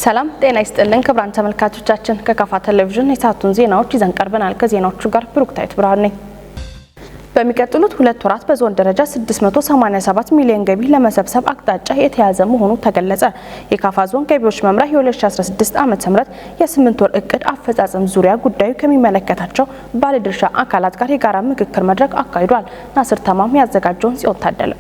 ሰላም ጤና ይስጥልን ክቡራን ተመልካቾቻችን ከካፋ ቴሌቪዥን የሰዓቱን ዜናዎች ይዘን ቀርበናል። ከዜናዎቹ ጋር ብሩክታይት ብርሃን ነኝ። በሚቀጥሉት 2 ወራት በዞን ደረጃ 687 ሚሊዮን ገቢ ለመሰብሰብ አቅጣጫ የተያዘ መሆኑ ተገለጸ። የካፋ ዞን ገቢዎች መምሪያ የ2016 ዓመተ ምህረት የ8 ወር እቅድ አፈጻጸም ዙሪያ ጉዳዩ ከሚመለከታቸው ባለድርሻ አካላት ጋር የጋራ ምክክር መድረክ አካሂዷል። ናስር ተማም ያዘጋጀውን ጽዮን ታደለ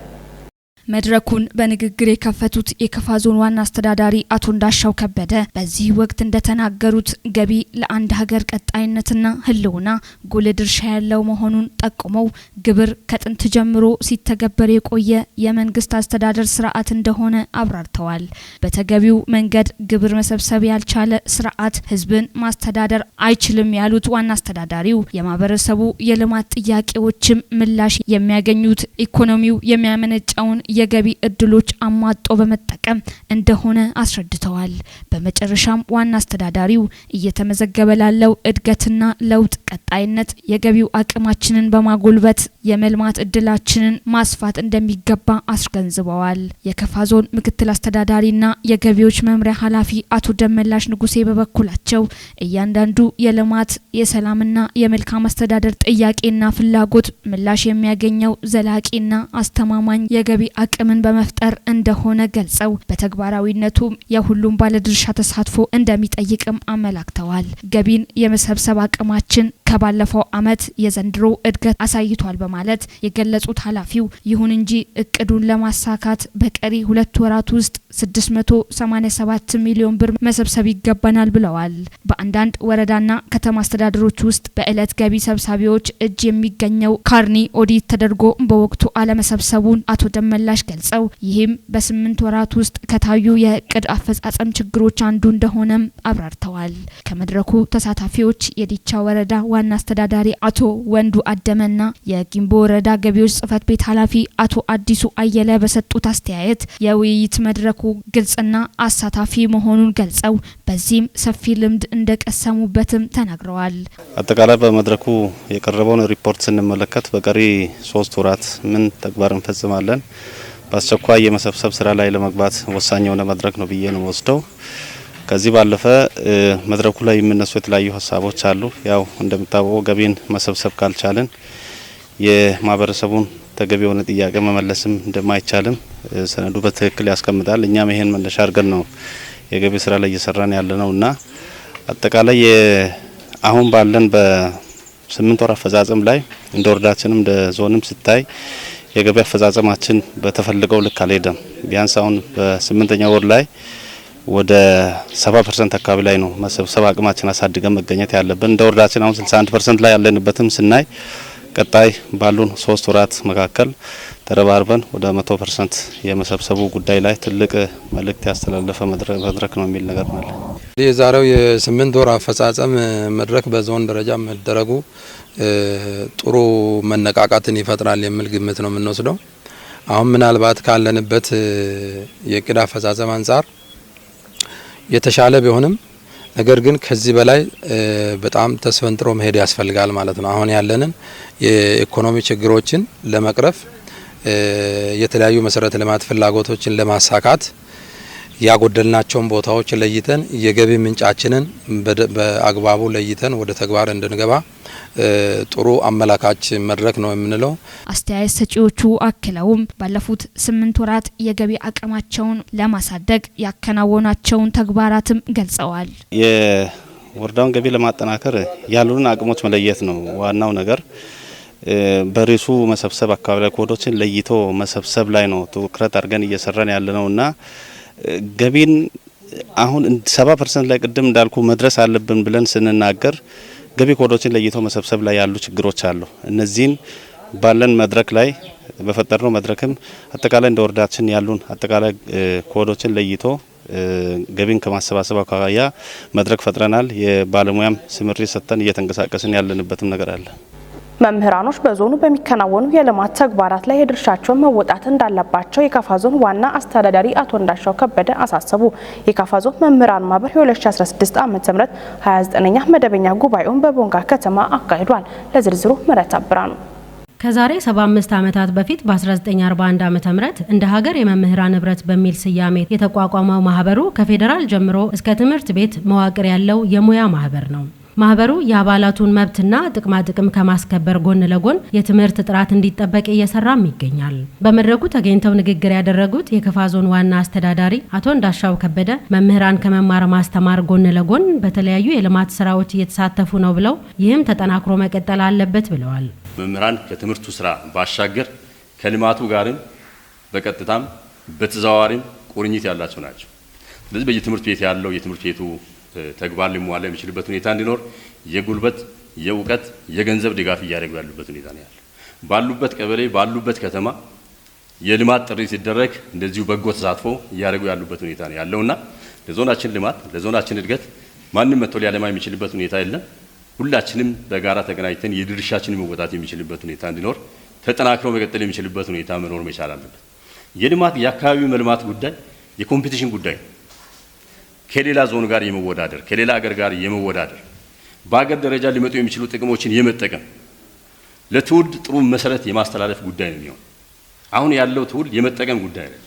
መድረኩን በንግግር የከፈቱት የካፋ ዞን ዋና አስተዳዳሪ አቶ እንዳሻው ከበደ በዚህ ወቅት እንደተናገሩት ገቢ ለአንድ ሀገር ቀጣይነትና ህልውና ጉልህ ድርሻ ያለው መሆኑን ጠቁመው ግብር ከጥንት ጀምሮ ሲተገበር የቆየ የመንግስት አስተዳደር ስርዓት እንደሆነ አብራርተዋል። በተገቢው መንገድ ግብር መሰብሰብ ያልቻለ ስርዓት ህዝብን ማስተዳደር አይችልም ያሉት ዋና አስተዳዳሪው የማህበረሰቡ የልማት ጥያቄዎችም ምላሽ የሚያገኙት ኢኮኖሚው የሚያመነጨውን የገቢ እድሎች አሟጦ በመጠቀም እንደሆነ አስረድተዋል። በመጨረሻም ዋና አስተዳዳሪው እየተመዘገበ ላለው እድገትና ለውጥ ቀጣይነት የገቢው አቅማችንን በማጎልበት የመልማት እድላችንን ማስፋት እንደሚገባ አስገንዝበዋል። የካፋ ዞን ምክትል አስተዳዳሪና የገቢዎች መምሪያ ኃላፊ አቶ ደመላሽ ንጉሴ በበኩላቸው እያንዳንዱ የልማት የሰላምና የመልካም አስተዳደር ጥያቄና ፍላጎት ምላሽ የሚያገኘው ዘላቂና አስተማማኝ የገቢ አቅምን በመፍጠር እንደሆነ ገልጸው በተግባራዊነቱም የሁሉም ባለድርሻ ተሳትፎ እንደሚጠይቅም አመላክተዋል። ገቢን የመሰብሰብ አቅማችን ከባለፈው አመት የዘንድሮ እድገት አሳይቷል በማለት የገለጹት ኃላፊው ይሁን እንጂ እቅዱን ለማሳካት በቀሪ 2 ወራት ውስጥ 687 ሚሊዮን ብር መሰብሰብ ይገባናል ብለዋል። በአንዳንድ ወረዳና ከተማ አስተዳደሮች ውስጥ በእለት ገቢ ሰብሳቢዎች እጅ የሚገኘው ካርኒ ኦዲት ተደርጎ በወቅቱ አለመሰብሰቡን አቶ ደመላሽ ገልጸው ይህም በ8 ወራት ውስጥ ከታዩ የእቅድ አፈጻጸም ችግሮች አንዱ እንደሆነም አብራርተዋል። ከመድረኩ ተሳታፊዎች የዲቻ ወረዳ ዋና አስተዳዳሪ አቶ ወንዱ አደመና የጊምቦ ወረዳ ገቢዎች ጽህፈት ቤት ኃላፊ አቶ አዲሱ አየለ በሰጡት አስተያየት የውይይት መድረኩ ግልጽና አሳታፊ መሆኑን ገልጸው በዚህም ሰፊ ልምድ እንደቀሰሙበትም ተናግረዋል። አጠቃላይ በመድረኩ የቀረበውን ሪፖርት ስንመለከት በቀሪ 3 ወራት ምን ተግባር እንፈጽማለን በአስቸኳይ የመሰብሰብ ስራ ላይ ለመግባት ወሳኝ የሆነ መድረክ ነው ብዬ ነው ወስደው። ከዚህ ባለፈ መድረኩ ላይ የሚነሱ የተለያዩ ሀሳቦች አሉ። ያው እንደምታውቀው ገቢን መሰብሰብ ካልቻለን የማህበረሰቡን ተገቢ የሆነ ጥያቄ መመለስም እንደማይቻልም ሰነዱ በትክክል ያስቀምጣል። እኛም ይሄን መነሻ አድርገን ነው የገቢ ስራ ላይ እየሰራን ያለነውና አጠቃላይ አሁን ባለን በ8 ወር አፈጻጸም ላይ እንደ ወረዳችንም እንደ ዞንም ሲታይ የገቢ አፈጻጸማችን በተፈልገው ልክ አልሄደም። ቢያንስ አሁን በ8ኛው ወር ላይ ወደ 70% አካባቢ ላይ ነው መሰብሰብ አቅማችን አሳድገን መገኘት ያለብን። እንደ ወረዳችን አሁን 61% ላይ ያለንበትም ስናይ ቀጣይ ባሉን 3 ወራት መካከል ተረባርበን ወደ 100% የመሰብሰቡ ጉዳይ ላይ ትልቅ መልእክት ያስተላለፈ መድረክ ነው የሚል ነገር ነው። የዛሬው የ8 ወር አፈጻጸም መድረክ በዞን ደረጃ መደረጉ ጥሩ መነቃቃትን ይፈጥራል የሚል ግምት ነው የምንወስደው። አሁን ምናልባት ካለንበት የእቅድ አፈጻጸም አንጻር የተሻለ ቢሆንም ነገር ግን ከዚህ በላይ በጣም ተስፈንጥሮ መሄድ ያስፈልጋል ማለት ነው። አሁን ያለንን የኢኮኖሚ ችግሮችን ለመቅረፍ የተለያዩ መሰረተ ልማት ፍላጎቶችን ለማሳካት ያጎደልናቸውን ቦታዎች ለይተን የገቢ ምንጫችንን በአግባቡ ለይተን ወደ ተግባር እንድንገባ ጥሩ አመላካች መድረክ ነው የምንለው። አስተያየት ሰጪዎቹ አክለውም ባለፉት 8 ወራት የገቢ አቅማቸውን ለማሳደግ ያከናወናቸውን ተግባራትም ገልጸዋል። የወረዳውን ገቢ ለማጠናከር ያሉን አቅሞች መለየት ነው ዋናው ነገር። በሪሱ መሰብሰብ አካባቢ ኮዶችን ለይቶ መሰብሰብ ላይ ነው ትኩረት አድርገን እየሰራን ያለነውና ገቢን አሁን 70% ላይ ቅድም እንዳልኩ መድረስ አለብን ብለን ስንናገር ገቢ ኮዶችን ለይቶ መሰብሰብ ላይ ያሉ ችግሮች አሉ። እነዚህን ባለን መድረክ ላይ በፈጠርነው መድረክም አጠቃላይ እንደ ወረዳችን ያሉን አጠቃላይ ኮዶችን ለይቶ ገቢን ከማሰባሰብ አኳያ መድረክ ፈጥረናል። የባለሙያም ስምሪት ሰጥተን እየተንቀሳቀስን ያለንበትም ነገር አለ። መምህራኖች በዞኑ በሚከናወኑ የልማት ተግባራት ላይ የድርሻቸውን መወጣት እንዳለባቸው የካፋ ዞን ዋና አስተዳዳሪ አቶ እንዳሻው ከበደ አሳሰቡ። የካፋ ዞን መምህራን ማህበር የ2016 ዓመተ ምህረት 29ኛ መደበኛ ጉባኤውን በቦንጋ ከተማ አካሂዷል። ለዝርዝሩ ምረት አብራኑ ከዛሬ 75 ዓመታት በፊት በ1941 ዓመተ ምህረት እንደ ሀገር የመምህራን ህብረት በሚል ስያሜ የተቋቋመው ማህበሩ ከፌዴራል ጀምሮ እስከ ትምህርት ቤት መዋቅር ያለው የሙያ ማህበር ነው። ማህበሩ የአባላቱን መብትና ጥቅም ከማስከበር ጎን ለጎን የትምህርት ጥራት እንዲጠበቅ እየሰራም ይገኛል። በመድረኩ ተገኝተው ንግግር ያደረጉት የከፋ ዞን ዋና አስተዳዳሪ አቶ እንዳሻው ከበደ መምህራን ከመማር ማስተማር ጎን ለጎን በተለያዩ የልማት ስራዎች እየተሳተፉ ነው ብለው ይህም ተጠናክሮ መቀጠል አለበት ብለዋል። መምህራን ከትምህርቱ ስራ ባሻገር ከልማቱ ጋርም በቀጥታም በተዘዋዋሪም ቁርኝት ያላቸው ናቸው። ስለዚህ በየትምህርት ቤት ያለው የትምህርት ቤቱ ተግባር ሊሟላ የሚችልበት ሁኔታ እንዲኖር የጉልበት፣ የእውቀት፣ የገንዘብ ድጋፍ እያደረጉ ያሉበት ሁኔታ ነው ያለው። ባሉበት ቀበሌ ባሉበት ከተማ የልማት ጥሪ ሲደረግ እንደዚሁ በጎ ተሳትፎ እያደረጉ ያሉበት ሁኔታ ነው ያለውና ለዞናችን ልማት ለዞናችን እድገት ማንም መጥቶ ሊያለማ የሚችልበት ሁኔታ የለም። ሁላችንም በጋራ ተገናኝተን የድርሻችንን መወጣት የሚችልበት ሁኔታ እንዲኖር ተጠናክሮ መቀጠል የሚችልበት ሁኔታ መኖር መቻል አለበት። የልማት የአካባቢው መልማት ጉዳይ የኮምፒቲሽን ጉዳይ ከሌላ ዞን ጋር የመወዳደር ከሌላ ሀገር ጋር የመወዳደር በአገር ደረጃ ሊመጡ የሚችሉ ጥቅሞችን የመጠቀም ለትውልድ ጥሩ መሰረት የማስተላለፍ ጉዳይ ነው የሚሆን። አሁን ያለው ትውልድ የመጠቀም ጉዳይ ነው።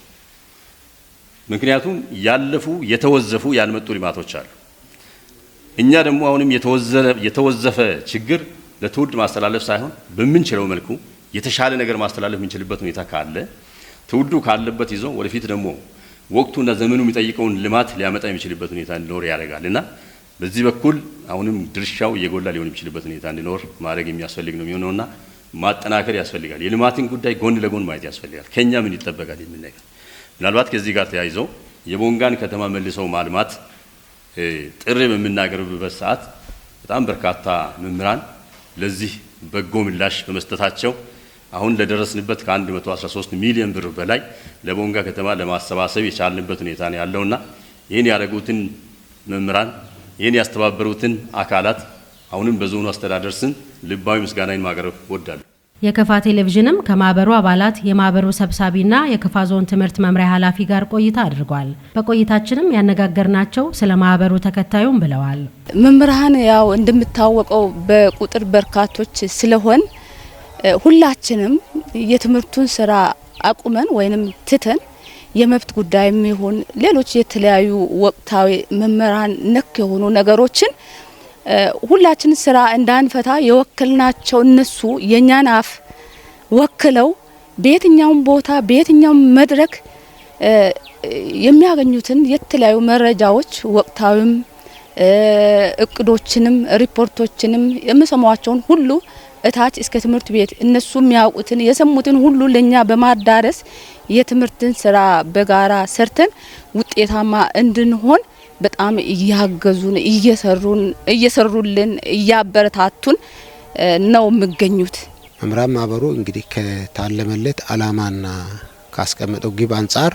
ምክንያቱም ያለፉ የተወዘፉ ያልመጡ ልማቶች አሉ። እኛ ደግሞ አሁንም የተወዘፈ ችግር ለትውልድ ማስተላለፍ ሳይሆን በምንችለው መልኩ የተሻለ ነገር ማስተላለፍ የምንችልበት ሁኔታ ካለ ትውልዱ ካለበት ይዞ ወደፊት ደግሞ ወቅቱና ዘመኑ የሚጠይቀውን ልማት ሊያመጣ የሚችልበት ሁኔታ እንዲኖር ያደርጋልና በዚህ በኩል አሁንም ድርሻው እየጎላ ሊሆን የሚችልበት ሁኔታ እንዲኖር ማድረግ የሚያስፈልግ ነው የሚሆነውና ማጠናከር ያስፈልጋል። የልማትን ጉዳይ ጎን ለጎን ማየት ያስፈልጋል። ከኛ ምን ይጠበቃል የሚል ነገር ምናልባት ከዚህ ጋር ተያይዞ የቦንጋን ከተማ መልሰው ማልማት ጥሪ በምናቀርብበት ሰዓት በጣም በርካታ መምህራን ለዚህ በጎ ምላሽ በመስጠታቸው አሁን ለደረስንበት ከ113 ሚሊዮን ብር በላይ ለቦንጋ ከተማ ለማሰባሰብ የቻልንበት ሁኔታ ነው ያለውና ይህን ያደረጉትን መምህራን ይህን ያስተባበሩትን አካላት አሁንም በዞኑ አስተዳደር ስም ልባዊ ምስጋናን ማቅረብ እወዳለሁ። የከፋ ቴሌቪዥንም ከማህበሩ አባላት የማህበሩ ሰብሳቢና የከፋ ዞን ትምህርት መምሪያ ኃላፊ ጋር ቆይታ አድርጓል። በቆይታችንም ያነጋገርናቸው ስለ ማህበሩ ተከታዩም ብለዋል። መምህራን ያው እንደምታወቀው በቁጥር በርካቶች ስለሆን ሁላችንም የትምህርቱን ስራ አቁመን ወይንም ትተን የመብት ጉዳይም ይሁን ሌሎች የተለያዩ ወቅታዊ መምህራን ነክ የሆኑ ነገሮችን ሁላችን ስራ እንዳንፈታ የወከልናቸው እነሱ የኛን አፍ ወክለው በየትኛውም ቦታ በየትኛውም መድረክ የሚያገኙትን የተለያዩ መረጃዎች ወቅታዊም እቅዶችንም ሪፖርቶችንም የምሰማቸውን ሁሉ እታች እስከ ትምህርት ቤት እነሱ የሚያውቁትን የሰሙትን ሁሉ ለኛ በማዳረስ የትምህርትን ስራ በጋራ ሰርተን ውጤታማ እንድንሆን በጣም እያገዙን እየሰሩልን እያበረታቱን ነው የሚገኙት። መምህራን ማህበሩ እንግዲህ ከታለመለት አላማና ካስቀመጠው ግብ አንጻር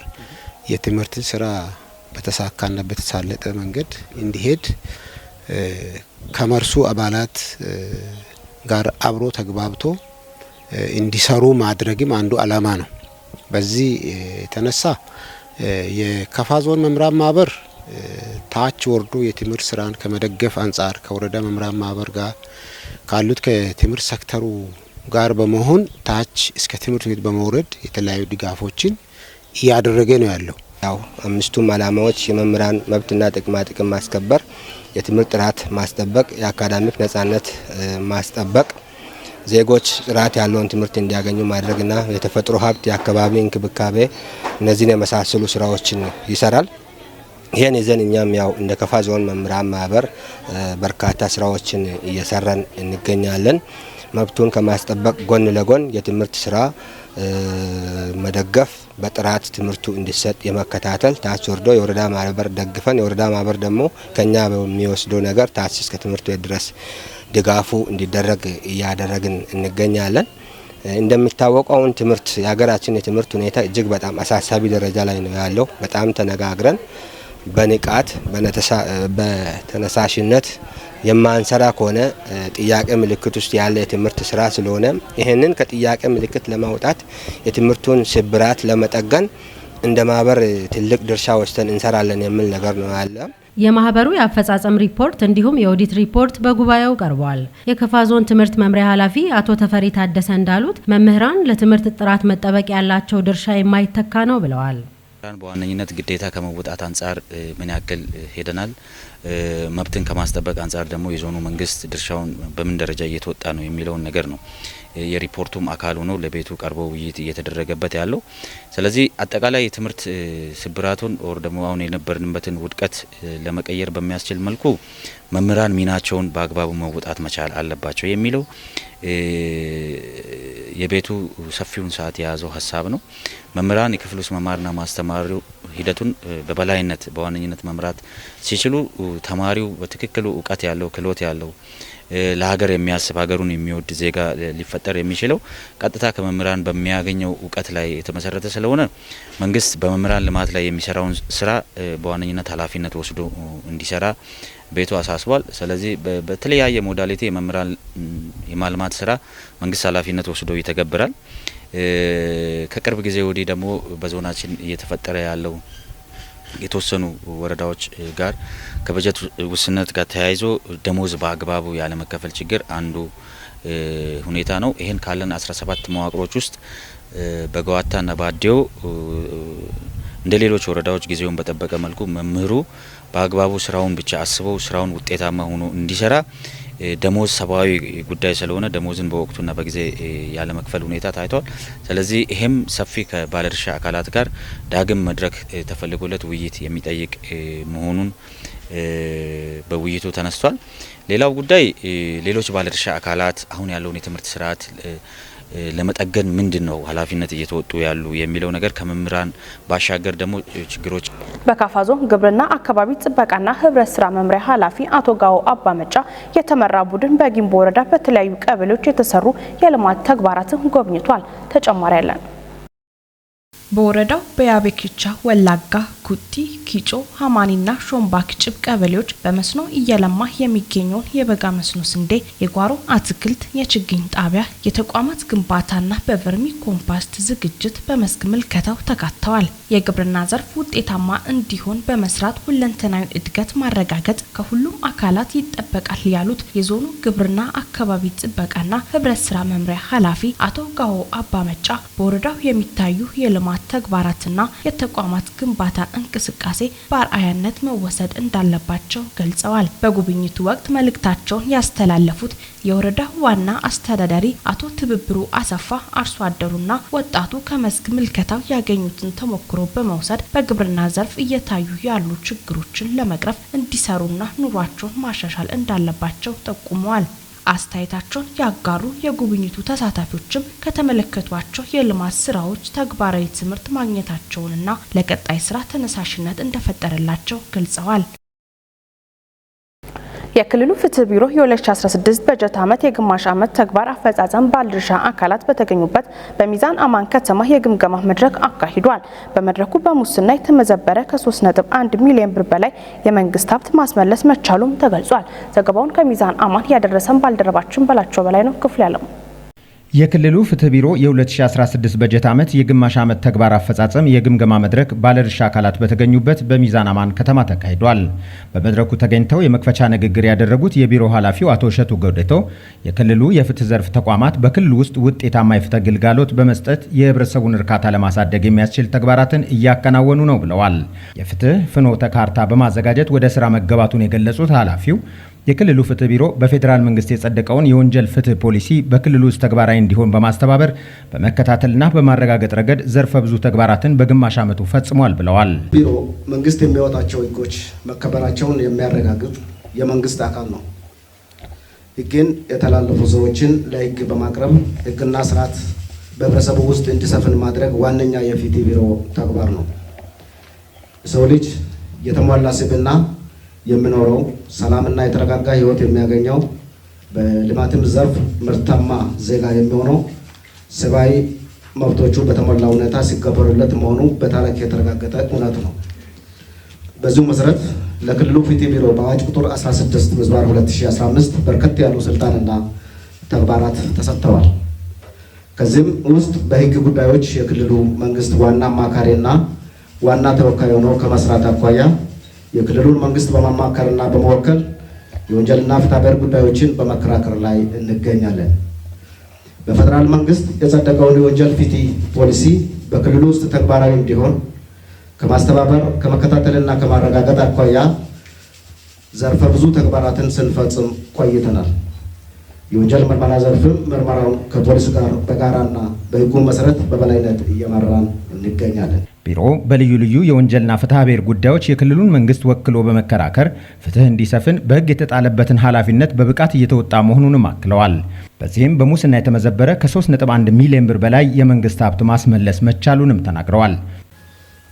የትምህርትን ስራ በተሳካና በተሳለጠ መንገድ እንዲሄድ ከመርሱ አባላት ጋር አብሮ ተግባብቶ እንዲሰሩ ማድረግም አንዱ አላማ ነው። በዚህ የተነሳ የከፋ ዞን መምህራን ማህበር ታች ወርዶ የትምህርት ስራን ከመደገፍ አንጻር ከወረዳ መምህራን ማህበር ጋር ካሉት ከትምህርት ሴክተሩ ጋር በመሆን ታች እስከ ትምህርት ቤት በመውረድ የተለያዩ ድጋፎችን እያደረገ ነው ያለው። ያው አምስቱም አላማዎች የመምህራን መብትና ጥቅም ማስከበር፣ የትምህርት ጥራት ማስጠበቅ፣ የአካዳሚክ ነጻነት ማስጠበቅ፣ ዜጎች ጥራት ያለውን ትምህርት እንዲያገኙ ማድረግና የተፈጥሮ ሀብት የአካባቢ እንክብካቤ እነዚህን የመሳሰሉ ስራዎችን ይሰራል። ይሄን ይዘን እኛም ያው እንደ ከፋ ዞን መምህራን ማህበር በርካታ ስራዎችን እየሰራን እንገኛለን። መብቱን ከማስጠበቅ ጎን ለጎን የትምህርት ስራ መደገፍ፣ በጥራት ትምህርቱ እንዲሰጥ የመከታተል ታች ወርዶ የወረዳ ማህበር ደግፈን የወረዳ ማህበር ደግሞ ከኛ በሚወስደው ነገር ታች እስከ ትምህርት ቤት ድረስ ድጋፉ እንዲደረግ እያደረግን እንገኛለን። እንደሚታወቀው አሁን ትምህርት የሀገራችን የትምህርት ሁኔታ እጅግ በጣም አሳሳቢ ደረጃ ላይ ነው ያለው። በጣም ተነጋግረን በንቃት በተነሳሽነት የማንሰራ ከሆነ ጥያቄ ምልክት ውስጥ ያለ የትምህርት ስራ ስለሆነ ይሄንን ከጥያቄ ምልክት ለማውጣት የትምህርቱን ስብራት ለመጠገን እንደ ማህበር ትልቅ ድርሻ ወስደን እንሰራለን የሚል ነገር ነው ያለ። የማህበሩ የአፈጻጸም ሪፖርት እንዲሁም የኦዲት ሪፖርት በጉባኤው ቀርቧል። የከፋ ዞን ትምህርት መምሪያ ኃላፊ አቶ ተፈሪ ታደሰ እንዳሉት መምህራን ለትምህርት ጥራት መጠበቅ ያላቸው ድርሻ የማይተካ ነው ብለዋል። በዋነኝነት ግዴታ ከመወጣት አንጻር ምን ያክል ሄደናል፣ መብትን ከማስጠበቅ አንጻር ደግሞ የዞኑ መንግስት ድርሻውን በምን ደረጃ እየተወጣ ነው የሚለውን ነገር ነው የሪፖርቱም አካል ሆኖ ለቤቱ ቀርቦ ውይይት እየተደረገበት ያለው። ስለዚህ አጠቃላይ የትምህርት ስብራቱን ኦር ደግሞ አሁን የነበርንበትን ውድቀት ለመቀየር በሚያስችል መልኩ መምህራን ሚናቸውን በአግባቡ መወጣት መቻል አለባቸው የሚለው የቤቱ ሰፊውን ሰዓት የያዘው ሀሳብ ነው። መምህራን የክፍል ውስጥ መማርና ማስተማሩ ሂደቱን በበላይነት በዋነኝነት መምራት ሲችሉ ተማሪው በትክክሉ እውቀት ያለው ክህሎት ያለው ለሀገር የሚያስብ ሀገሩን የሚወድ ዜጋ ሊፈጠር የሚችለው ቀጥታ ከመምህራን በሚያገኘው እውቀት ላይ የተመሰረተ ስለሆነ መንግስት በመምህራን ልማት ላይ የሚሰራውን ስራ በዋነኝነት ኃላፊነት ወስዶ እንዲሰራ ቤቱ አሳስቧል። ስለዚህ በተለያየ ሞዳሊቲ የመምህራን የማልማት ስራ መንግስት ኃላፊነት ወስዶ ይተገብራል። ከቅርብ ጊዜ ወዲህ ደግሞ በዞናችን እየተፈጠረ ያለው የተወሰኑ ወረዳዎች ጋር ከበጀት ውስንነት ጋር ተያይዞ ደሞዝ በአግባቡ ያለ መከፈል ችግር አንዱ ሁኔታ ነው። ይሄን ካለን 17 መዋቅሮች ውስጥ በገዋታና ባዴው እንደ ሌሎች ወረዳዎች ጊዜውን በጠበቀ መልኩ መምህሩ በአግባቡ ስራውን ብቻ አስበው ስራውን ውጤታማ ሆኖ እንዲሰራ ደሞዝ ሰብአዊ ጉዳይ ስለሆነ ደሞዝን በወቅቱና በጊዜ ያለ መክፈል ሁኔታ ታይቷል። ስለዚህ ይሄም ሰፊ ከባለድርሻ አካላት ጋር ዳግም መድረክ ተፈልጎለት ውይይት የሚጠይቅ መሆኑን በውይይቱ ተነስቷል። ሌላው ጉዳይ ሌሎች ባለድርሻ አካላት አሁን ያለውን የትምህርት ስርዓት ለመጠገን ምንድነው ኃላፊነት እየተወጡ ያሉ የሚለው ነገር ከመምህራን ባሻገር ደግሞ ችግሮች በካፋ ዞን ግብርና አካባቢ ጥበቃና ህብረት ስራ መምሪያ ኃላፊ አቶ ጋው አባመጫ የተመራ ቡድን በጊምቦ ወረዳ በተለያዩ ቀበሌዎች የተሰሩ የልማት ተግባራትን ጎብኝቷል። ተጨማሪ ያለን በወረዳው በያቤኪቻ፣ ወላጋ፣ ኩቲ፣ ኪጮ፣ ሀማኒና ሾምባክ ጭብ ቀበሌዎች በመስኖ እየለማ የሚገኘውን የበጋ መስኖ ስንዴ፣ የጓሮ አትክልት፣ የችግኝ ጣቢያ፣ የተቋማት ግንባታና በቨርሚ ኮምፖስት ዝግጅት በመስክ ምልከታው ተካተዋል። የግብርና ዘርፍ ውጤታማ እንዲሆን በመስራት ሁለንተናዊ እድገት ማረጋገጥ ከሁሉም አካላት ይጠበቃል ያሉት የዞኑ ግብርና አካባቢ ጥበቃና ህብረት ስራ መምሪያ ኃላፊ አቶ ጋዎ አባመጫ በወረዳው የሚታዩ የልማት ተግባራትና የተቋማት ግንባታ እንቅስቃሴ በአርአያነት መወሰድ እንዳለባቸው ገልጸዋል። በጉብኝቱ ወቅት መልእክታቸውን ያስተላለፉት የወረዳው ዋና አስተዳዳሪ አቶ ትብብሩ አሰፋ አርሶ አደሩና ወጣቱ ከመስክ ምልከታው ያገኙትን ተሞክሮ በመውሰድ በግብርና ዘርፍ እየታዩ ያሉ ችግሮችን ለመቅረፍ እንዲሰሩና ኑሯቸውን ማሻሻል እንዳለባቸው ጠቁመዋል። አስተያየታቸውን ያጋሩ የጉብኝቱ ተሳታፊዎችም ከተመለከቷቸው የልማት ስራዎች ተግባራዊ ትምህርት ማግኘታቸውንና ለቀጣይ ስራ ተነሳሽነት እንደፈጠረላቸው ገልጸዋል። የክልሉ ፍትህ ቢሮ የ2016 በጀት ዓመት የግማሽ ዓመት ተግባር አፈጻጸም ባለድርሻ አካላት በተገኙበት በሚዛን አማን ከተማ የግምገማ መድረክ አካሂዷል። በመድረኩ በሙስና የተመዘበረ ከ3.1 ሚሊዮን ብር በላይ የመንግስት ሀብት ማስመለስ መቻሉም ተገልጿል። ዘገባውን ከሚዛን አማን ያደረሰን ባልደረባችን በላቸው በላይ ነው። ክፍል ያለው የክልሉ ፍትህ ቢሮ የ2016 በጀት ዓመት የግማሽ ዓመት ተግባር አፈጻጸም የግምገማ መድረክ ባለድርሻ አካላት በተገኙበት በሚዛን አማን ከተማ ተካሂዷል። በመድረኩ ተገኝተው የመክፈቻ ንግግር ያደረጉት የቢሮ ኃላፊው አቶ እሸቱ ጎዴቶ የክልሉ የፍትህ ዘርፍ ተቋማት በክልሉ ውስጥ ውጤታማ የፍትህ ግልጋሎት በመስጠት የህብረተሰቡን እርካታ ለማሳደግ የሚያስችል ተግባራትን እያከናወኑ ነው ብለዋል። የፍትህ ፍኖተ ካርታ በማዘጋጀት ወደ ስራ መገባቱን የገለጹት ኃላፊው የክልሉ ፍትህ ቢሮ በፌዴራል መንግስት የጸደቀውን የወንጀል ፍትህ ፖሊሲ በክልሉ ውስጥ ተግባራዊ እንዲሆን በማስተባበር በመከታተልና በማረጋገጥ ረገድ ዘርፈ ብዙ ተግባራትን በግማሽ ዓመቱ ፈጽሟል ብለዋል። ቢሮ መንግስት የሚያወጣቸው ህጎች መከበራቸውን የሚያረጋግጥ የመንግስት አካል ነው። ህግን የተላለፉ ሰዎችን ለህግ በማቅረብ ህግና ስርዓት በህብረተሰቡ ውስጥ እንዲሰፍን ማድረግ ዋነኛ የፍትህ ቢሮ ተግባር ነው። ሰው ልጅ የተሟላ ስብዕና የሚኖረው ሰላምና የተረጋጋ ህይወት የሚያገኘው በልማትም ዘርፍ ምርታማ ዜጋ የሚሆነው ሰብአዊ መብቶቹ በተሟላ ሁኔታ ሲከበሩለት መሆኑ በታሪክ የተረጋገጠ እውነት ነው። በዚሁ መሰረት ለክልሉ ፍትህ ቢሮ በአዋጅ ቁጥር 16/2015 በርከት ያሉ ስልጣንና ተግባራት ተሰጥተዋል። ከዚህም ውስጥ በህግ ጉዳዮች የክልሉ መንግስት ዋና አማካሪና ዋና ተወካይ ሆኖ ከመስራት አኳያ የክልሉን መንግስት በማማከርና በመወከል የወንጀልና ፍትሐብሔር ጉዳዮችን በመከራከር ላይ እንገኛለን። በፌዴራል መንግስት የጸደቀውን የወንጀል ፍትህ ፖሊሲ በክልሉ ውስጥ ተግባራዊ እንዲሆን ከማስተባበር ከመከታተልና ከማረጋገጥ አኳያ ዘርፈ ብዙ ተግባራትን ስንፈጽም ቆይተናል። የወንጀል ምርመራ ዘርፍም ምርመራውን ከፖሊስ ጋር በጋራና በሕጉ መሰረት በበላይነት እየመራን እንገኛለን። ቢሮ በልዩ ልዩ የወንጀልና ፍትሐብሔር ጉዳዮች የክልሉን መንግስት ወክሎ በመከራከር ፍትህ እንዲሰፍን በሕግ የተጣለበትን ኃላፊነት በብቃት እየተወጣ መሆኑንም አክለዋል። በዚህም በሙስና የተመዘበረ ከ3.1 ሚሊዮን ብር በላይ የመንግስት ሀብት ማስመለስ መቻሉንም ተናግረዋል።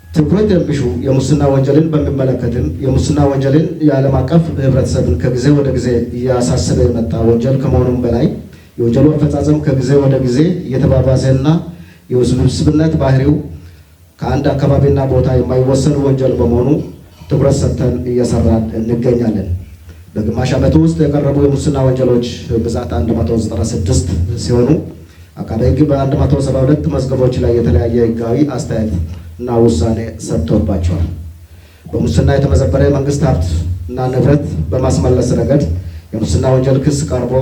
ትኩረት የሚሹ የሙስና ወንጀልን በሚመለከትም የሙስና ወንጀልን የዓለም አቀፍ ህብረተሰብን ከጊዜ ወደ ጊዜ እያሳሰበ የመጣ ወንጀል ከመሆኑም በላይ የወንጀሉ አፈጻጸም ከጊዜ ወደ ጊዜ እየተባባሰና የውስብስብነት ባህሪው ከአንድ አካባቢና ቦታ የማይወሰን ወንጀል በመሆኑ ትኩረት ሰጥተን እየሰራን እንገኛለን። በግማሽ ዓመቱ ውስጥ የቀረቡ የሙስና ወንጀሎች ብዛት 196 ሲሆኑ አቃቤ ሕግ በ172 መዝገቦች ላይ የተለያየ ህጋዊ አስተያየት እና ውሳኔ ሰጥቶባቸዋል። በሙስና የተመዘበረ የመንግስት ሀብት እና ንብረት በማስመለስ ረገድ የሙስና ወንጀል ክስ ቀርቦ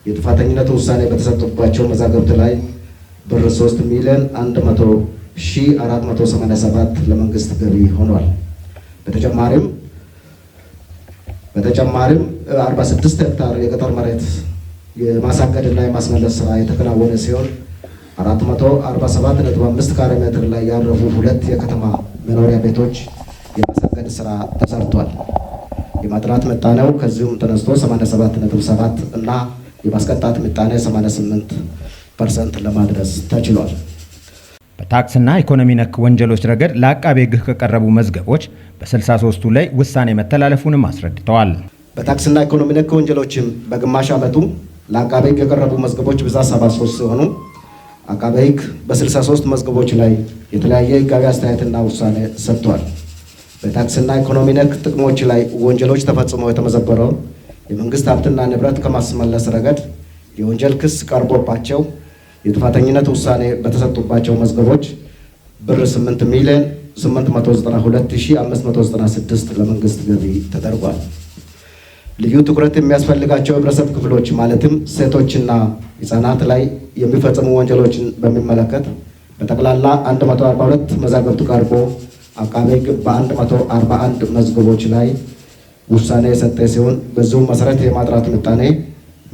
የጥፋተኝነት ውሳኔ በተሰጡባቸው መዛግብት ላይ ብር 3,100,487 ለመንግስት ገቢ ሆኗል። በተጨማሪም 46 ሄክታር የገጠር መሬት የማሳገድና የማስመለስ ስራ የተከናወነ ሲሆን 447.5 ካሬ ሜትር ላይ ያረፉ 2 የከተማ መኖሪያ ቤቶች የማሳገድ ስራ ተሰርቷል። የማጥራት ምጣኔው ከዚሁም ተነስቶ 87.7 እና የማስቀጣት ምጣኔ 88% ለማድረስ ተችሏል። በታክስና ኢኮኖሚ ነክ ወንጀሎች ረገድ ለአቃቤ ሕግ ከቀረቡ መዝገቦች በ63ቱ ላይ ውሳኔ መተላለፉንም አስረድተዋል። በታክስና ኢኮኖሚ ነክ ወንጀሎችም በግማሽ ዓመቱ ለአቃቤ ሕግ የቀረቡ መዝገቦች ብዛት 73 ሲሆኑ አቃቤ ሕግ በ63 መዝገቦች ላይ የተለያየ ሕጋዊ አስተያየትና ውሳኔ ሰጥቷል። በታክስና ኢኮኖሚ ነክ ጥቅሞች ላይ ወንጀሎች ተፈጽመው የተመዘበረው የመንግስት ሀብትና ንብረት ከማስመለስ ረገድ የወንጀል ክስ ቀርቦባቸው የጥፋተኝነት ውሳኔ በተሰጡባቸው መዝገቦች ብር 8,892,596 ለመንግስት ገቢ ተደርጓል። ልዩ ትኩረት የሚያስፈልጋቸው የህብረተሰብ ክፍሎች ማለትም ሴቶችና ህጻናት ላይ የሚፈጽሙ ወንጀሎችን በሚመለከት በጠቅላላ 142 መዛግብት ቀርቦ አቃቤ ሕግ በ141 መዝገቦች ላይ ውሳኔ የሰጠ ሲሆን በዚሁም መሰረት የማጥራት ምጣኔ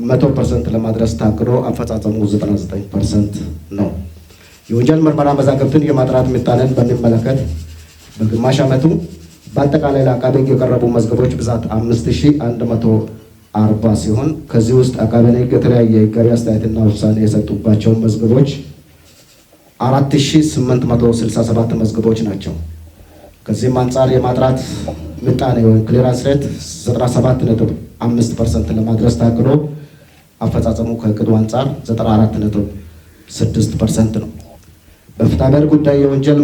100% ለማድረስ ታቅዶ አፈጻጸሙ 99% ነው። የወንጀል ምርመራ መዛግብትን የማጥራት ምጣኔን በሚመለከት በግማሽ ዓመቱ በአጠቃላይ ለአቃቤ ሕግ የቀረቡ መዝገቦች ብዛት 5140 ሲሆን ከዚህ ውስጥ አቃቤ ሕግ የተለያየ ሕጋዊ አስተያየትና ውሳኔ የሰጡባቸው መዝገቦች 4867 መዝገቦች ናቸው። ከዚህም አንጻር የማጥራት ምጣኔ ወይም ክሊራንስ ሬት 97.5% ለማድረስ ታቅዶ አፈጻጸሙ ከእቅዱ አንጻር 94.6% ነው። በፍትሐብሔር ጉዳይ የወንጀል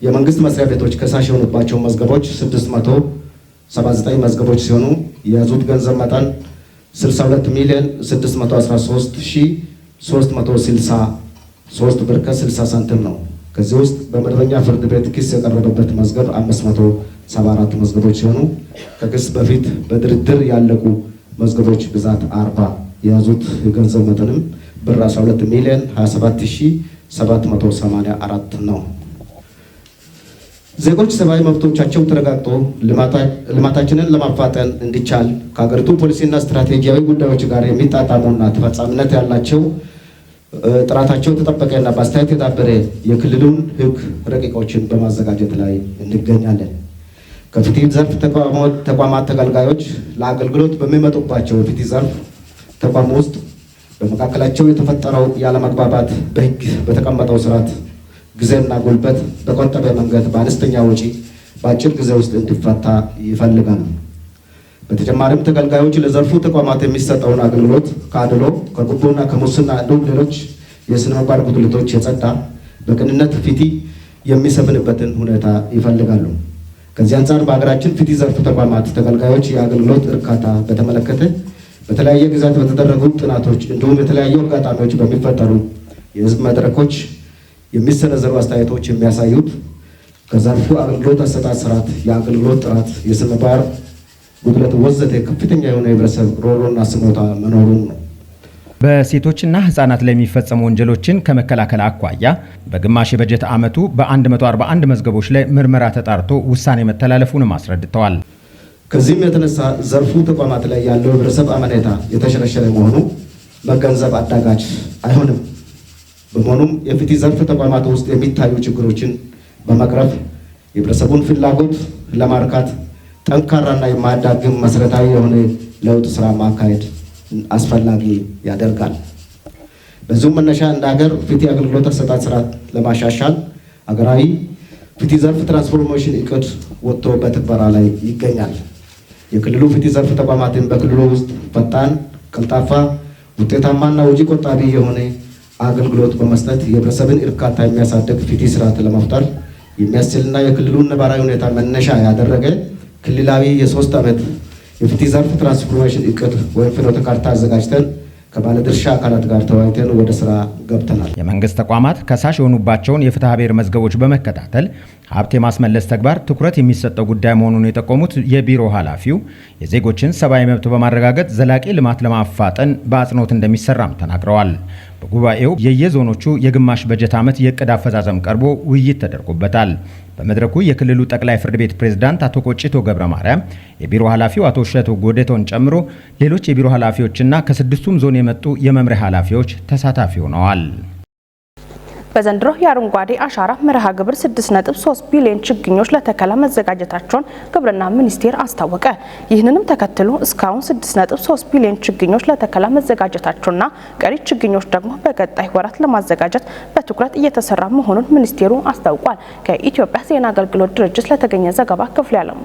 የመንግስት መስሪያ ቤቶች ከሳሽ የሆኑባቸው መዝገቦች 679 መዝገቦች ሲሆኑ የያዙት ገንዘብ መጠን 62,613,363 ብር ከ60 ሳንቲም ነው። ከዚህ ውስጥ በመደበኛ ፍርድ ቤት ክስ የቀረበበት መዝገብ 574 መዝገቦች ሲሆኑ ከክስ በፊት በድርድር ያለቁ መዝገቦች ብዛት 40 የያዙት የገንዘብ መጠንም ብር 12,027,784 ነው። ዜጎች ሰብአዊ መብቶቻቸው ተረጋግጦ ልማታችንን ለማፋጠን እንዲቻል ከሀገሪቱ ፖሊሲና ስትራቴጂያዊ ጉዳዮች ጋር የሚጣጣሙና ተፈጻሚነት ያላቸው ጥራታቸው የተጠበቀና በአስተያየት የዳበረ የክልሉን ሕግ ረቂቆችን በማዘጋጀት ላይ እንገኛለን። ከፍትህ ዘርፍ ተቋማት ተገልጋዮች ለአገልግሎት በሚመጡባቸው የፍትህ ዘርፍ ተቋም ውስጥ በመካከላቸው የተፈጠረው ያለመግባባት በሕግ በተቀመጠው ስርዓት ጊዜና ጉልበት በቆጠበ መንገድ በአነስተኛ ወጪ በአጭር ጊዜ ውስጥ እንዲፈታ ይፈልጋሉ። በተጨማሪም ተገልጋዮች ለዘርፉ ተቋማት የሚሰጠውን አገልግሎት ከአድሎ ከጉቦና ከሙስና እንዲሁም ሌሎች የስነ ምግባር ጉድለቶች የጸዳ በቅንነት ፍትህ የሚሰፍንበትን ሁኔታ ይፈልጋሉ። ከዚህ አንጻር በሀገራችን ፍትህ ዘርፍ ተቋማት ተገልጋዮች የአገልግሎት እርካታ በተመለከተ በተለያየ ጊዜያት በተደረጉ ጥናቶች እንዲሁም የተለያዩ አጋጣሚዎች በሚፈጠሩ የህዝብ መድረኮች የሚሰነዘሩ አስተያየቶች የሚያሳዩት ከዘርፉ አገልግሎት አሰጣጥ ስርዓት፣ የአገልግሎት ጥራት፣ የስነ ምግባር ጉድለት ወዘተ ከፍተኛ የሆነ የህብረተሰብ ሮሮና ስሞታ መኖሩን ነው። በሴቶችና ህጻናት ላይ የሚፈጸሙ ወንጀሎችን ከመከላከል አኳያ በግማሽ የበጀት ዓመቱ በ141 መዝገቦች ላይ ምርመራ ተጣርቶ ውሳኔ መተላለፉንም አስረድተዋል። ከዚህም የተነሳ ዘርፉ ተቋማት ላይ ያለው ህብረተሰብ አመኔታ የተሸረሸረ መሆኑ መገንዘብ አዳጋች አይሆንም። በመሆኑም የፍትህ ዘርፍ ተቋማት ውስጥ የሚታዩ ችግሮችን በመቅረፍ የህብረተሰቡን ፍላጎት ለማርካት ጠንካራና የማያዳግም መሰረታዊ የሆነ ለውጥ ስራ ማካሄድ አስፈላጊ ያደርጋል። በዚሁም መነሻ እንደ ሀገር ፍትህ አገልግሎት አሰጣጥ ስርዓት ለማሻሻል ሀገራዊ ፍትህ ዘርፍ ትራንስፎርሜሽን እቅድ ወጥቶ በትግበራ ላይ ይገኛል። የክልሉ ፍትህ ዘርፍ ተቋማትን በክልሉ ውስጥ ፈጣን፣ ቀልጣፋ፣ ውጤታማና ወጪ ቆጣቢ የሆነ አገልግሎት በመስጠት የህብረተሰብን እርካታ የሚያሳድግ ፍትህ ስርዓት ለመፍጠር የሚያስችልና የክልሉን ነባራዊ ሁኔታ መነሻ ያደረገ ክልላዊ የ3 ዓመት የፍትህ ዘርፍ ትራንስፎርሜሽን እቅድ ወይም ፍኖተ ካርታ አዘጋጅተን ከባለድርሻ አካላት ጋር ተወያይተን ወደ ስራ ገብተናል። የመንግስት ተቋማት ከሳሽ የሆኑባቸውን የፍትሐ ብሔር መዝገቦች በመከታተል ሀብት የማስመለስ ተግባር ትኩረት የሚሰጠው ጉዳይ መሆኑን የጠቆሙት የቢሮ ኃላፊው የዜጎችን ሰብአዊ መብት በማረጋገጥ ዘላቂ ልማት ለማፋጠን በአጽንኦት እንደሚሰራም ተናግረዋል። በጉባኤው የየዞኖቹ የግማሽ በጀት ዓመት የዕቅድ አፈጻጸም ቀርቦ ውይይት ተደርጎበታል። በመድረኩ የክልሉ ጠቅላይ ፍርድ ቤት ፕሬዝዳንት አቶ ቆጭቶ ገብረ ማርያም፣ የቢሮ ኃላፊው አቶ እሸቱ ጎዴቶን ጨምሮ ሌሎች የቢሮ ኃላፊዎችና ከ6ቱም ዞን የመጡ የመምሪያ ኃላፊዎች ተሳታፊ ሆነዋል። በዘንድሮ የአረንጓዴ አሻራ መርሃ ግብር 6.3 ቢሊዮን ችግኞች ለተከላ መዘጋጀታቸውን ግብርና ሚኒስቴር አስታወቀ። ይህንንም ተከትሎ እስካሁን 6.3 ቢሊዮን ችግኞች ለተከላ መዘጋጀታቸውና ቀሪ ችግኞች ደግሞ በቀጣይ ወራት ለማዘጋጀት በትኩረት እየተሰራ መሆኑን ሚኒስቴሩ አስታውቋል። ከኢትዮጵያ ዜና አገልግሎት ድርጅት ለተገኘ ዘገባ ክፍል ያለው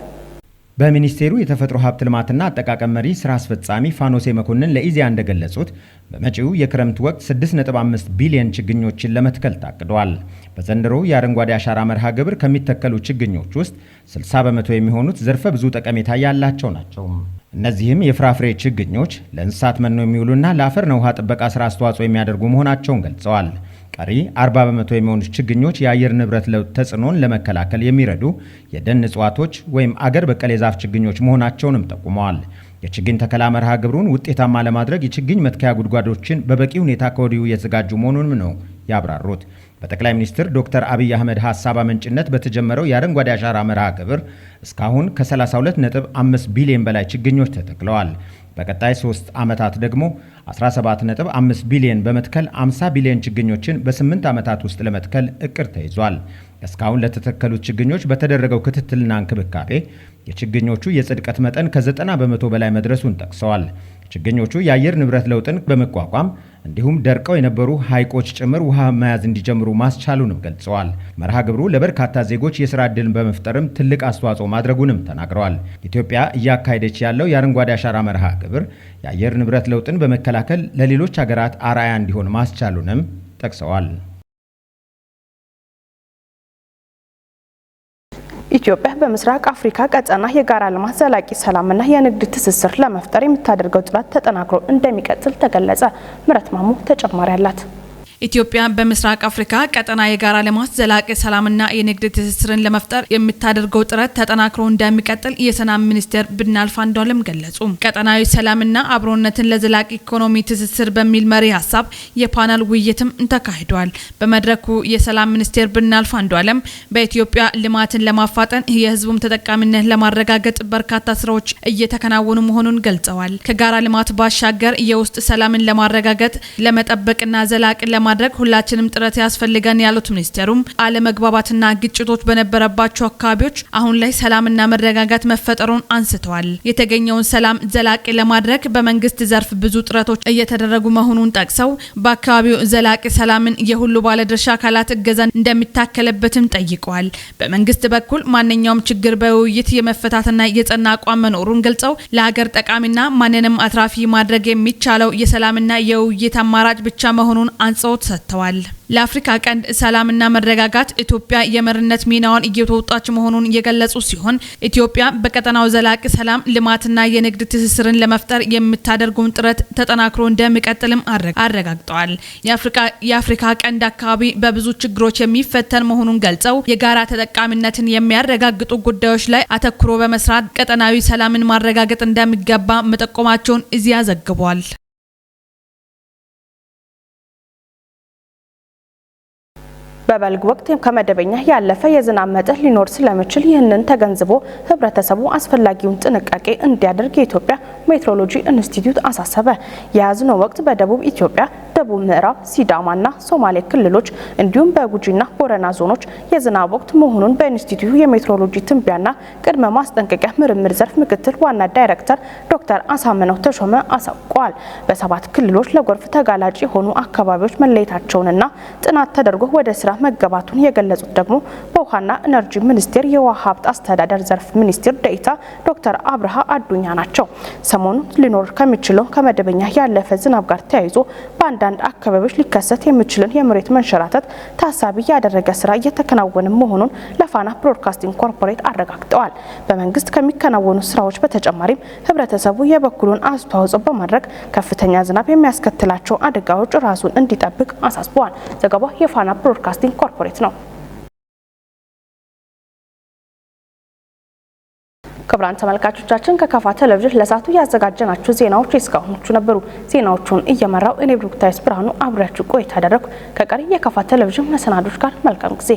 በሚኒስቴሩ የተፈጥሮ ሀብት ልማትና አጠቃቀም መሪ ስራ አስፈጻሚ ፋኖሴ መኮንን ለኢዜአ እንደገለጹት በመጪው የክረምት ወቅት 6.5 ቢሊዮን ችግኞችን ለመትከል ታቅዷል። በዘንድሮ የአረንጓዴ አሻራ መርሃ ግብር ከሚተከሉ ችግኞች ውስጥ 60 በመቶ የሚሆኑት ዘርፈ ብዙ ጠቀሜታ ያላቸው ናቸው። እነዚህም የፍራፍሬ ችግኞች፣ ለእንስሳት መኖ የሚውሉና ለአፈርና ውሃ ጥበቃ ስራ አስተዋጽኦ የሚያደርጉ መሆናቸውን ገልጸዋል። ቀሪ 40 በመቶ የሚሆኑት ችግኞች የአየር ንብረት ለውጥ ተጽዕኖን ለመከላከል የሚረዱ የደን እጽዋቶች ወይም አገር በቀል የዛፍ ችግኞች መሆናቸውንም ጠቁመዋል። የችግኝ ተከላ መርሃ ግብሩን ውጤታማ ለማድረግ የችግኝ መትከያ ጉድጓዶችን በበቂ ሁኔታ ከወዲሁ እየተዘጋጁ መሆኑንም ነው ያብራሩት። በጠቅላይ ሚኒስትር ዶክተር አብይ አህመድ ሀሳብ አመንጭነት በተጀመረው የአረንጓዴ አሻራ መርሃ ግብር እስካሁን ከ32.5 ቢሊዮን በላይ ችግኞች ተተክለዋል። በቀጣይ 3 ዓመታት ደግሞ 17.5 ቢሊዮን በመትከል 50 ቢሊዮን ችግኞችን በ8 ዓመታት ውስጥ ለመትከል እቅድ ተይዟል። እስካሁን ለተተከሉት ችግኞች በተደረገው ክትትልና እንክብካቤ የችግኞቹ የጽድቀት መጠን ከ90 በመቶ በላይ መድረሱን ጠቅሰዋል። ችግኞቹ የአየር ንብረት ለውጥን በመቋቋም እንዲሁም ደርቀው የነበሩ ሐይቆች ጭምር ውሃ መያዝ እንዲጀምሩ ማስቻሉንም ገልጸዋል። መርሃ ግብሩ ለበርካታ ዜጎች የሥራ ዕድልን በመፍጠርም ትልቅ አስተዋጽኦ ማድረጉንም ተናግረዋል። ኢትዮጵያ እያካሄደች ያለው የአረንጓዴ አሻራ መርሃ ግብር የአየር ንብረት ለውጥን በመከላከል ለሌሎች ሀገራት አርአያ እንዲሆን ማስቻሉንም ጠቅሰዋል። ኢትዮጵያ በምስራቅ አፍሪካ ቀጠና የጋራ ልማት፣ ዘላቂ ሰላምና የንግድ ትስስር ለመፍጠር የምታደርገው ጥረት ተጠናክሮ እንደሚቀጥል ተገለጸ። ምረት ማሙ ተጨማሪ አላት። ኢትዮጵያ በምስራቅ አፍሪካ ቀጠና የጋራ ልማት፣ ዘላቂ ሰላምና የንግድ ትስስርን ለመፍጠር የምታደርገው ጥረት ተጠናክሮ እንደሚቀጥል የሰላም ሚኒስቴር ብናልፍ አንዱዓለም ገለጹ። ቀጠናዊ ሰላምና አብሮነትን ለዘላቂ ኢኮኖሚ ትስስር በሚል መሪ ሀሳብ የፓናል ውይይትም ተካሂዷል። በመድረኩ የሰላም ሚኒስቴር ብናልፍ አንዱዓለም በኢትዮጵያ ልማትን ለማፋጠን የሕዝቡም ተጠቃሚነት ለማረጋገጥ በርካታ ስራዎች እየተከናወኑ መሆኑን ገልጸዋል። ከጋራ ልማት ባሻገር የውስጥ ሰላምን ለማረጋገጥ ለመጠበቅና ዘላቂ ለማድረግ ሁላችንም ጥረት ያስፈልጋል ያሉት ሚኒስቴሩም አለመግባባትና ግጭቶች በነበረባቸው አካባቢዎች አሁን ላይ ሰላምና መረጋጋት መፈጠሩን አንስተዋል። የተገኘውን ሰላም ዘላቂ ለማድረግ በመንግስት ዘርፍ ብዙ ጥረቶች እየተደረጉ መሆኑን ጠቅሰው በአካባቢው ዘላቂ ሰላምን የሁሉ ባለድርሻ አካላት እገዛ እንደሚታከለበትም ጠይቀዋል። በመንግስት በኩል ማንኛውም ችግር በውይይት የመፈታትና የጸና አቋም መኖሩን ገልጸው ለሀገር ጠቃሚና ማንንም አትራፊ ማድረግ የሚቻለው የሰላምና የውይይት አማራጭ ብቻ መሆኑን አንጸው አጽንኦት ሰጥተዋል። ለአፍሪካ ቀንድ ሰላምና መረጋጋት ኢትዮጵያ የመሪነት ሚናዋን እየተወጣች መሆኑን የገለጹ ሲሆን ኢትዮጵያ በቀጠናው ዘላቂ ሰላም ልማትና የንግድ ትስስርን ለመፍጠር የምታደርገውን ጥረት ተጠናክሮ እንደሚቀጥልም አረጋግጠዋል። የአፍሪካ ቀንድ አካባቢ በብዙ ችግሮች የሚፈተን መሆኑን ገልጸው የጋራ ተጠቃሚነትን የሚያረጋግጡ ጉዳዮች ላይ አተኩሮ በመስራት ቀጠናዊ ሰላምን ማረጋገጥ እንደሚገባ መጠቆማቸውን ኢዜአ ዘግቧል። በበልግ ወቅት ከመደበኛ ያለፈ የዝናብ መጠን ሊኖር ስለሚችል ይህንን ተገንዝቦ ህብረተሰቡ አስፈላጊውን ጥንቃቄ እንዲያደርግ የኢትዮጵያ ሜትሮሎጂ ኢንስቲትዩት አሳሰበ። የያዝነው ወቅት በደቡብ ኢትዮጵያ፣ ደቡብ ምዕራብ ሲዳማና ሶማሌ ክልሎች እንዲሁም በጉጂና ቦረና ዞኖች የዝናብ ወቅት መሆኑን በኢንስቲትዩቱ የሜትሮሎጂ ትንበያና ቅድመ ማስጠንቀቂያ ምርምር ዘርፍ ምክትል ዋና ዳይሬክተር ዶክተር አሳምነው ተሾመ አሳውቀዋል። በ7 ክልሎች ለጎርፍ ተጋላጭ የሆኑ አካባቢዎች መለየታቸውንና ጥናት ተደርጎ ወደ ስራ መገባቱን የገለጹት ደግሞ በውሃና ኢነርጂ ሚኒስቴር የውሃ ሀብት አስተዳደር ዘርፍ ሚኒስትር ዴኤታ ዶክተር አብርሃ አዱኛ ናቸው። ሰሞኑን ሊኖር ከሚችለው ከመደበኛ ያለፈ ዝናብ ጋር ተያይዞ በአንዳንድ አካባቢዎች ሊከሰት የሚችልን የመሬት መንሸራተት ታሳቢ ያደረገ ስራ እየተከናወነ መሆኑን ለፋና ብሮድካስቲንግ ኮርፖሬት አረጋግጠዋል። በመንግስት ከሚከናወኑ ስራዎች በተጨማሪም ህብረተሰቡ የበኩሉን አስተዋጽኦ በማድረግ ከፍተኛ ዝናብ የሚያስከትላቸው አደጋዎች ራሱን እንዲጠብቅ አሳስበዋል። ዘገባው የፋና ብሮድካስቲንግ ኮርፖሬት ነው። ክቡራን ተመልካቾቻችን ከካፋ ቴሌቪዥን ለሰዓቱ ያዘጋጀናችሁ ዜናዎች እስካሁኖቹ ነበሩ። ዜናዎቹን እየመራው እኔ ብሩክታይስ ብርሃኑ አብራችሁ ቆይታ አደረኩ። ከቀሪ የካፋ ቴሌቪዥን መሰናዶች ጋር መልካም ጊዜ